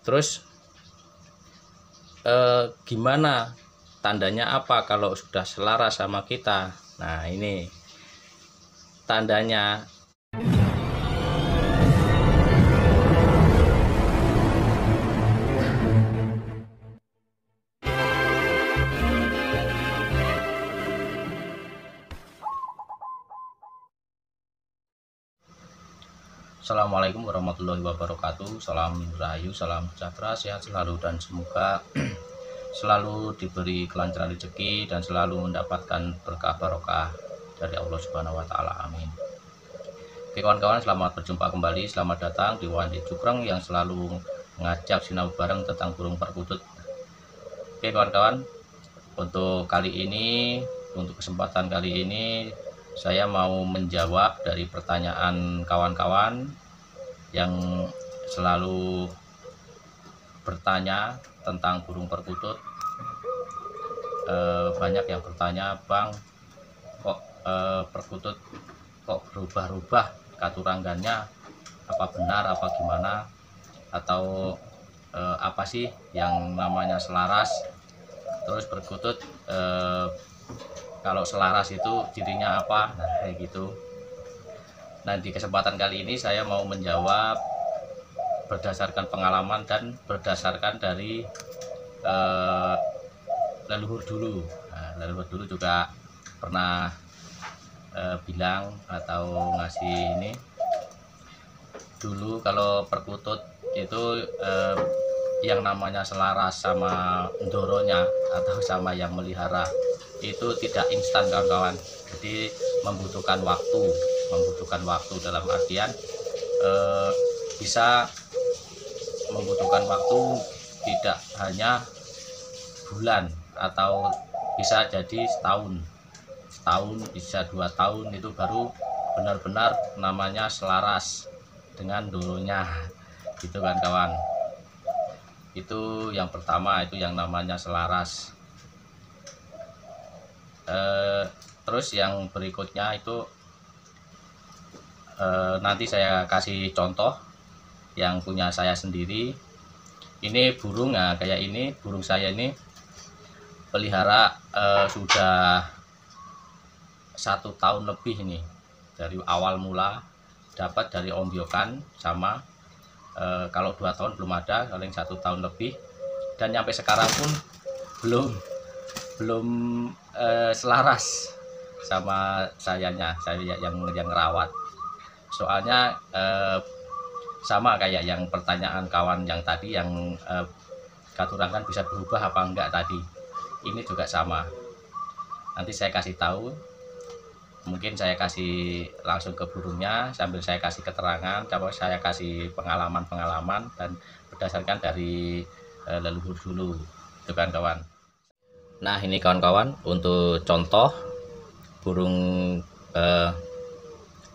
Terus gimana tandanya apa kalau sudah selaras sama kita? Nah, ini tandanya. Assalamualaikum warahmatullahi wabarakatuh. Salam rahayu, salam sejahtera, sehat selalu, dan semoga selalu diberi kelancaran rezeki dan selalu mendapatkan berkah barokah dari Allah Subhanahu wa taala. Amin. Oke kawan-kawan, selamat berjumpa kembali. Selamat datang di Wandi Cukreng yang selalu mengajak sinau bareng tentang burung perkutut. Oke kawan-kawan, untuk kesempatan kali ini saya mau menjawab dari pertanyaan kawan-kawan yang selalu bertanya tentang burung perkutut. Banyak yang bertanya, Bang, kok perkutut kok berubah-ubah katuranggannya, apa benar apa gimana, atau apa sih yang namanya selaras? Terus perkutut kalau selaras itu cirinya apa? Nah, kayak gitu. Nah, di kesempatan kali ini saya mau menjawab berdasarkan pengalaman dan berdasarkan dari leluhur dulu. Nah, leluhur dulu juga pernah bilang atau ngasih ini. Dulu kalau perkutut itu yang namanya selaras sama ndoronya atau sama yang melihara itu tidak instan kawan-kawan. Jadi membutuhkan waktu dalam artian bisa membutuhkan waktu tidak hanya bulan, atau bisa jadi setahun bisa 2 tahun, itu baru benar-benar namanya selaras dengan dulunya gitu kan kawan. Itu yang pertama, itu yang namanya selaras. Terus yang berikutnya itu nanti saya kasih contoh yang punya saya sendiri. Ini burung, nah kayak ini burung saya ini pelihara sudah 1 tahun lebih ini. Dari awal mula dapat dari ombyokan sama kalau 2 tahun belum ada, paling 1 tahun lebih, dan sampai sekarang pun belum selaras sama saya yang ngerawat. Soalnya sama kayak yang pertanyaan kawan yang tadi, yang katuranggan bisa berubah apa enggak tadi, ini juga sama. Nanti saya kasih tahu, mungkin saya kasih langsung ke burungnya sambil saya kasih keterangan, saya kasih pengalaman dan berdasarkan dari leluhur dulu, itu kan kawan. Nah, ini kawan-kawan untuk contoh burung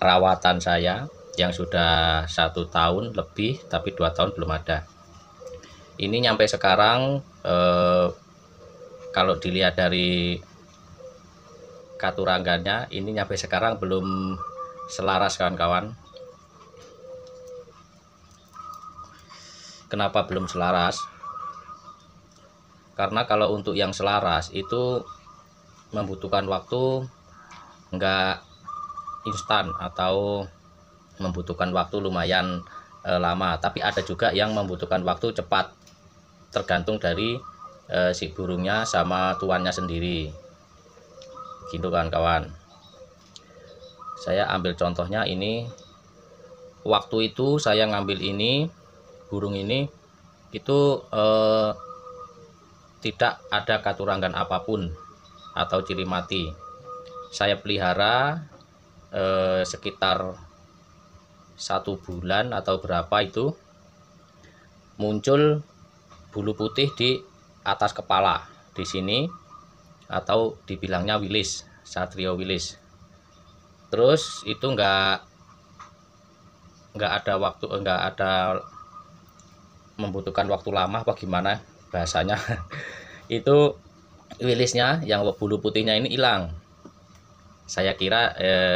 rawatan saya yang sudah 1 tahun lebih tapi 2 tahun belum ada. Ini nyampe sekarang kalau dilihat dari katuranggannya, ini nyampe sekarang belum selaras kawan-kawan. Kenapa belum selaras? Karena kalau untuk yang selaras itu membutuhkan waktu enggak instan, atau membutuhkan waktu lumayan lama, tapi ada juga yang membutuhkan waktu cepat, tergantung dari si burungnya sama tuannya sendiri gitu kan kawan. Saya ambil contohnya ini. Waktu itu saya ngambil ini burung ini itu tidak ada katuranggan apapun atau ciri mati. Saya pelihara sekitar 1 bulan atau berapa, itu muncul bulu putih di atas kepala di sini, atau dibilangnya wilis, satrio wilis. Terus itu enggak ada membutuhkan waktu lama apa gimana bahasanya. Itu wilisnya yang bulu putihnya ini hilang. Saya kira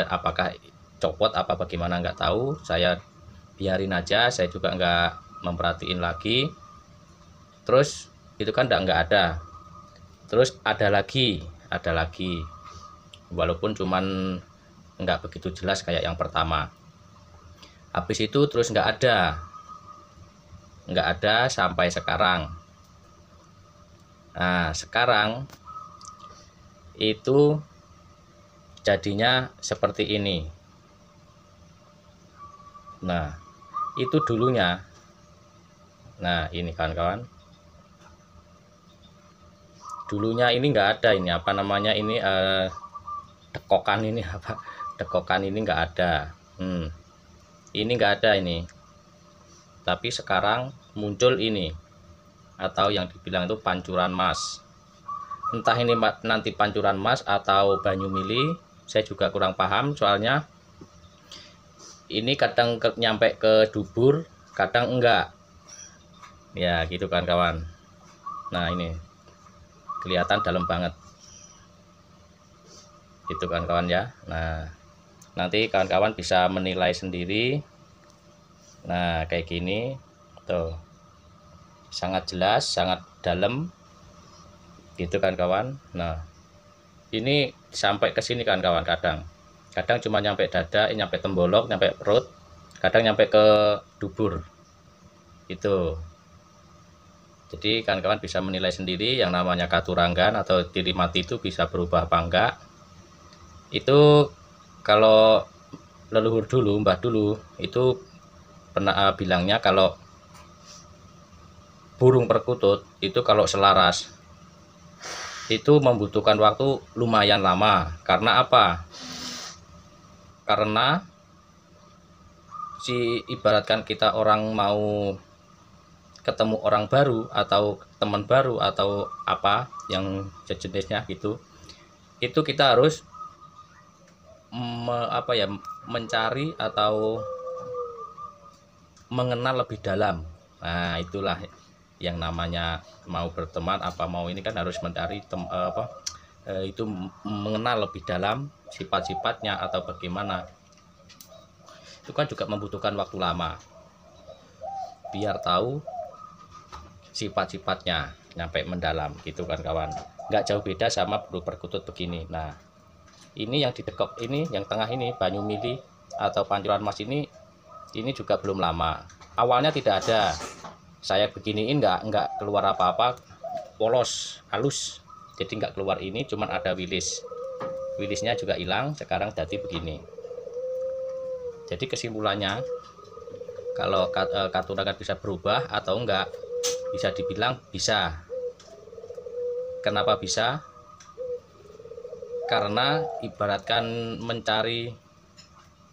apakah copot apa bagaimana nggak tahu, saya biarin aja, saya juga nggak memperhatiin lagi. terus itu kan nggak ada, terus ada lagi, walaupun cuman nggak begitu jelas kayak yang pertama. Habis itu terus nggak ada sampai sekarang. Nah, sekarang itu jadinya seperti ini. Nah, itu dulunya. Nah, ini kawan-kawan, dulunya ini nggak ada, ini apa namanya ini dekokan ini apa, dekokan ini nggak ada. Ini nggak ada ini, tapi sekarang muncul ini, atau yang dibilang itu pancuran mas. Entah ini nanti pancuran mas atau banyu mili, saya juga kurang paham, soalnya ini kadang nyampe ke dubur, kadang enggak ya, gitu kan kawan. Nah, ini kelihatan dalam banget, gitu kan kawan ya. Nah, nanti kawan-kawan bisa menilai sendiri. Nah, kayak gini tuh, sangat jelas, sangat dalam, gitu kan kawan. Nah, ini sampai ke sini kan kawan, kadang cuma nyampe dada, nyampe tembolok, nyampe perut, kadang nyampe ke dubur itu. Jadi kawan-kawan bisa menilai sendiri yang namanya katuranggan atau diri mati itu bisa berubah apa enggak. Itu kalau leluhur dulu, mbah dulu itu pernah bilangnya kalau burung perkutut itu kalau selaras itu membutuhkan waktu lumayan lama. Karena apa? Karena ibaratkan kita orang mau ketemu orang baru atau teman baru atau apa yang sejenisnya gitu, itu kita harus mencari atau mengenal lebih dalam. Nah, itulah yang namanya mau berteman apa mau ini kan harus mencari itu mengenal lebih dalam sifat-sifatnya atau bagaimana. Itu kan juga membutuhkan waktu lama biar tahu sifat-sifatnya nyampe mendalam, gitu kan kawan. Nggak jauh beda sama burung perkutut begini. Nah, ini yang didekok ini, yang tengah ini banyu mili atau pancuran mas ini juga belum lama. Awalnya tidak ada, saya beginiin nggak keluar apa-apa, polos, halus, jadi nggak keluar ini, cuman ada wilisnya juga hilang. Sekarang jadi begini. Jadi kesimpulannya, kalau katuranggan bisa berubah atau enggak, bisa dibilang bisa. Kenapa bisa? Karena ibaratkan mencari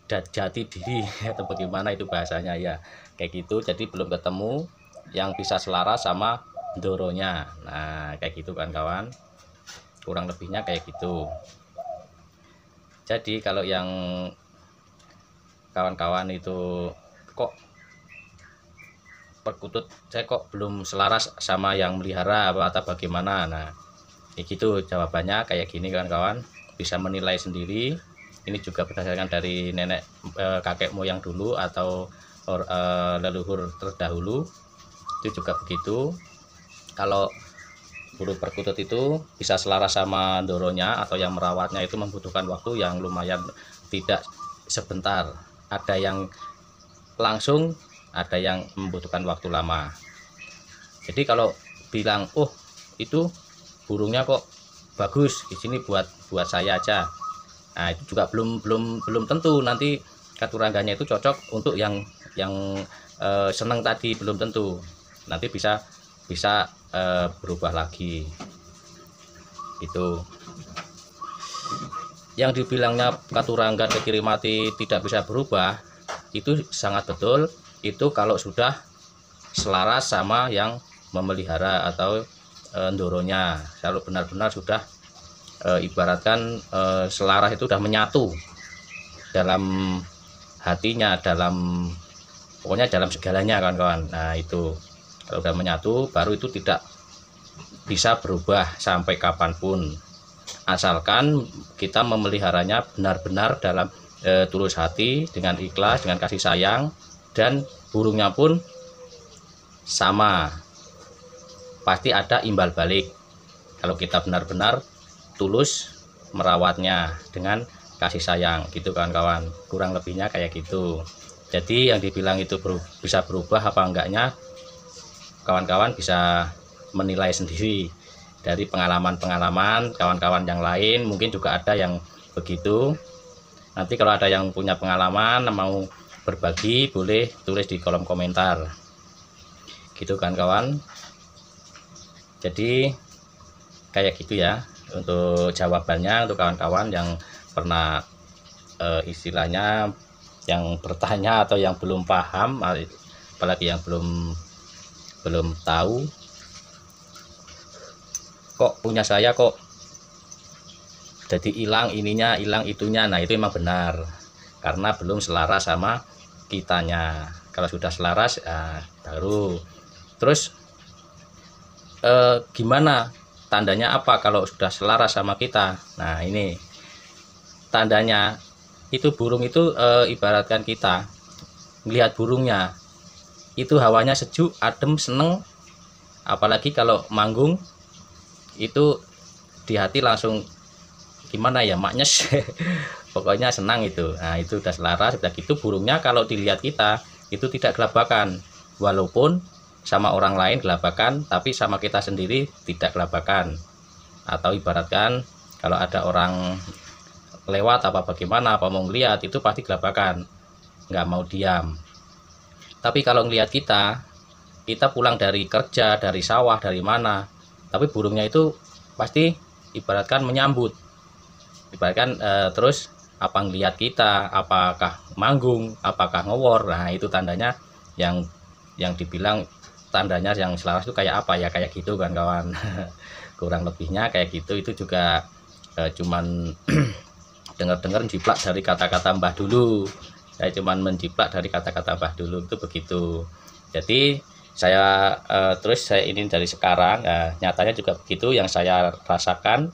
jati diri atau bagaimana itu bahasanya ya, kayak gitu. Jadi belum ketemu yang bisa selaras sama ndoronya. Nah, kayak gitu kan kawan, kurang lebihnya kayak gitu. Jadi kalau yang kawan-kawan itu kok perkutut saya kok belum selaras sama yang melihara atau bagaimana, nah kayak gitu jawabannya kayak gini kan kawan, bisa menilai sendiri. Ini juga berdasarkan dari nenek kakek moyang dulu atau leluhur terdahulu, itu juga begitu. Kalau burung perkutut itu bisa selaras sama ndoronya atau yang merawatnya itu membutuhkan waktu yang lumayan, tidak sebentar. Ada yang langsung, ada yang membutuhkan waktu lama. Jadi kalau bilang oh itu burungnya kok bagus di sini buat saya aja, nah itu juga belum tentu nanti katurangganya itu cocok untuk yang seneng tadi, belum tentu. Nanti bisa berubah lagi itu. Yang dibilangnya katuranggan kekiri mati tidak bisa berubah itu sangat betul. Itu kalau sudah selaras sama yang memelihara atau ndoronya, kalau benar-benar sudah ibaratkan selaras itu sudah menyatu dalam hatinya, dalam pokoknya dalam segalanya kawan-kawan. Nah itu kalau sudah menyatu baru itu tidak bisa berubah sampai kapanpun, asalkan kita memeliharanya benar-benar dalam tulus hati, dengan ikhlas, dengan kasih sayang, dan burungnya pun sama. pasti ada imbal balik kalau kita benar-benar tulus merawatnya dengan kasih sayang gitu kawan-kawan. Kurang lebihnya kayak gitu. Jadi yang dibilang itu bisa berubah apa enggaknya, kawan-kawan bisa menilai sendiri dari pengalaman-pengalaman kawan-kawan yang lain. Mungkin juga ada yang begitu. Nanti kalau ada yang punya pengalaman mau berbagi, boleh tulis di kolom komentar gitu kan kawan. Jadi kayak gitu ya untuk jawabannya untuk kawan-kawan yang pernah istilahnya yang bertanya atau yang belum paham, apalagi yang belum tahu, kok punya saya kok jadi hilang ininya, hilang itunya. Nah itu emang benar karena belum selaras sama kitanya. Kalau sudah selaras baru. Terus gimana tandanya apa kalau sudah selaras sama kita? Nah ini tandanya itu burung itu ibaratkan kita melihat burungnya itu hawanya sejuk, adem, seneng, apalagi kalau manggung itu di hati langsung gimana ya, maknyes pokoknya senang itu. Nah itu udah selaras. Udah gitu burungnya kalau dilihat kita itu tidak gelabakan, walaupun sama orang lain gelabakan tapi sama kita sendiri tidak gelabakan. Atau ibaratkan kalau ada orang lewat apa bagaimana apa mau ngeliat itu pasti gelabakan, nggak mau diam. Tapi kalau ngelihat kita pulang dari kerja, dari sawah, dari mana, tapi burungnya itu pasti ibaratkan menyambut, ibaratkan terus apa ngelihat kita, apakah manggung, apakah ngewor. Nah itu tandanya yang dibilang tandanya yang selaras itu kayak apa ya, kayak gitu kan kawan. Kurang lebihnya kayak gitu. Itu juga cuman dengar-dengar jiplak dari kata-kata mbah dulu. Saya cuman menjiplak dari kata-kata mbah dulu itu begitu. Jadi saya terus saya ini dari sekarang nyatanya juga begitu yang saya rasakan.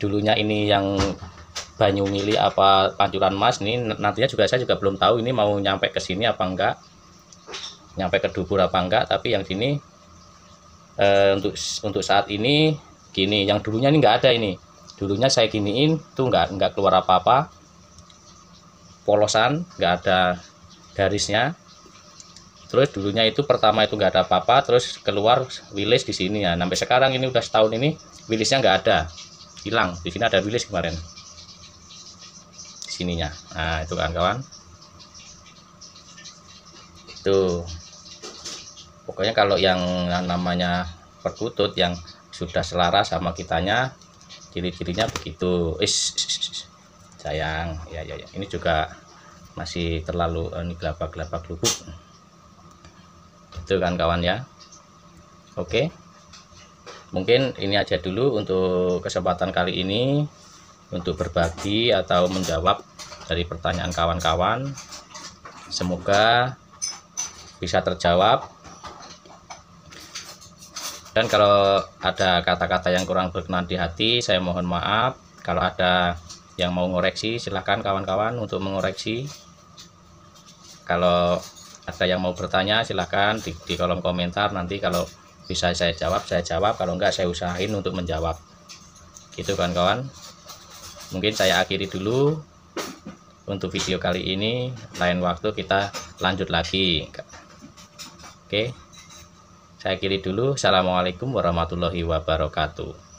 Dulunya ini yang Banyu Mili apa Pancuran Mas ini nantinya juga saya juga belum tahu ini mau nyampe ke sini apa enggak, nyampe ke dubur apa enggak. Tapi yang sini untuk saat ini gini, yang dulunya ini enggak ada. Ini dulunya saya giniin tuh enggak keluar apa-apa, polosan, enggak ada garisnya. Terus dulunya itu pertama itu enggak ada apa-apa, terus keluar wilis di sini ya. Sampai sekarang ini udah setahun ini wilisnya enggak ada, hilang. Di sini ada wilis kemarin di sininya. Nah itu kan kawan, itu pokoknya kalau yang namanya perkutut yang sudah selaras sama kitanya, ciri-cirinya begitu. Sayang ya, ini juga masih terlalu ini gelabak-gelabak lubuk itu kan kawan ya. Oke, mungkin ini aja dulu untuk kesempatan kali ini untuk berbagi atau menjawab dari pertanyaan kawan-kawan. Semoga bisa terjawab. Dan kalau ada kata-kata yang kurang berkenan di hati, saya mohon maaf. Kalau ada yang mau ngoreksi, silahkan kawan-kawan untuk mengoreksi. Kalau ada yang mau bertanya, silahkan di kolom komentar. Nanti kalau bisa saya jawab, saya jawab. Kalau enggak, saya usahain untuk menjawab. Gitu kan kawan. Mungkin saya akhiri dulu untuk video kali ini. Lain waktu kita lanjut lagi. Oke. Saya akhiri dulu. Assalamualaikum warahmatullahi wabarakatuh.